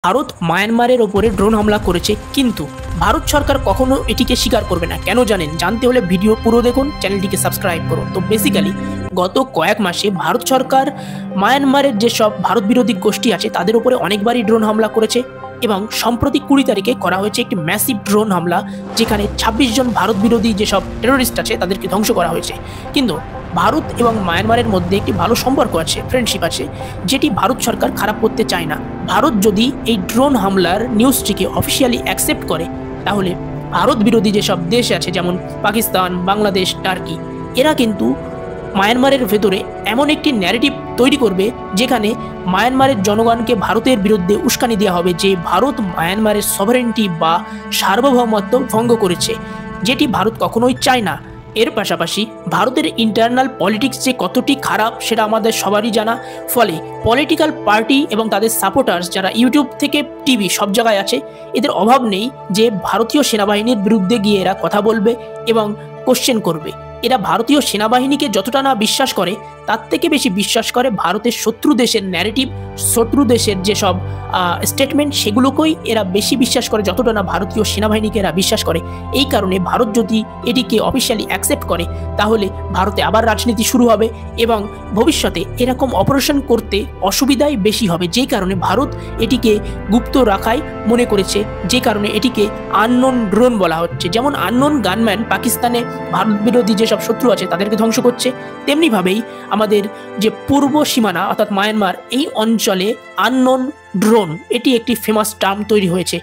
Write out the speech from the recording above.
ভারত মায়ানমারের ওপরে ড্রোন হামলা করেছে, কিন্তু ভারত সরকার কখনো এটিকে স্বীকার করবে না। কেন জানেন? জানতে হলে ভিডিও পুরো দেখুন, চ্যানেলটিকে সাবস্ক্রাইব করুন। তো বেসিক্যালি গত কয়েক মাসে ভারত সরকার মায়ানমারের যেসব ভারত বিরোধী গোষ্ঠী আছে তাদের উপরে অনেকবারই ড্রোন হামলা করেছে এবং সম্প্রতি 20 তারিখে করা হয়েছে একটি ম্যাসিভ ড্রোন হামলা, যেখানে 26 জন ভারত বিরোধী যেসব টেরোরিস্ট আছে তাদেরকে ধ্বংস করা হয়েছে। কিন্তু ভারত এবং মায়ানমারের মধ্যে একটি ভালো সম্পর্ক আছে, ফ্রেন্ডশিপ আছে, যেটি ভারত সরকার খারাপ করতে চায় না। ভারত যদি এই ড্রোন হামলার নিউজটিকে অফিসিয়ালি অ্যাকসেপ্ট করে, তাহলে ভারত বিরোধী যেসব দেশ আছে যেমন পাকিস্তান, বাংলাদেশ, টার্কি, এরা কিন্তু মায়ানমারের ভেতরে এমন একটি ন্যারেটিভ তৈরি করবে যেখানে মায়ানমারের জনগণকে ভারতের বিরুদ্ধে উস্কানি দেওয়া হবে যে ভারত মায়ানমারের সভারেন্টি বা সার্বভৌমত্ব ভঙ্গ করেছে, যেটি ভারত কখনোই চায় না। এর পাশাপাশি ভারতের ইন্টারনাল পলিটিক্স যে কতটি খারাপ সেটা আমাদের সবারই জানা। ফলে পলিটিক্যাল পার্টি এবং তাদের সাপোর্টার্স যারা ইউটিউব থেকে টিভি সব জায়গায় আছে, এদের অভাব নেই যে ভারতীয় সেনাবাহিনীর বিরুদ্ধে গিয়ে এরা কথা বলবে এবং কোশ্চেন করবে। এরা ভারতীয় সেনাবাহিনীকে যতটা না বিশ্বাস করে, তার থেকে বেশি বিশ্বাস করে ভারতের শত্রু দেশের ন্যারেটিভ, শত্রু দেশের যেসব স্টেটমেন্ট, সেগুলোকেই এরা বেশি বিশ্বাস করে যতটা না ভারতীয় সেনাবাহিনীকে এরা বিশ্বাস করে। এই কারণে ভারত যদি এটিকে অফিসিয়ালি অ্যাকসেপ্ট করে, তাহলে ভারতে আবার রাজনীতি শুরু হবে এবং ভবিষ্যতে এরকম অপারেশন করতে অসুবিধাই বেশি হবে। যেই কারণে ভারত এটিকে গুপ্ত রাখাই মনে করেছে, যে কারণে এটিকে আননোন ড্রোন বলা হচ্ছে। যেমন আননোন গানম্যান পাকিস্তানে ভারত বিরোধী যেসব শত্রু আছে তাদেরকে ধ্বংস করছে, তেমনিভাবেই আমাদের যে পূর্ব সীমানা অর্থাৎ মায়ানমার, এই অঞ্চলে আননোন ড্রোন এটি একটি ফেমাস টার্ম তৈরি হয়েছে।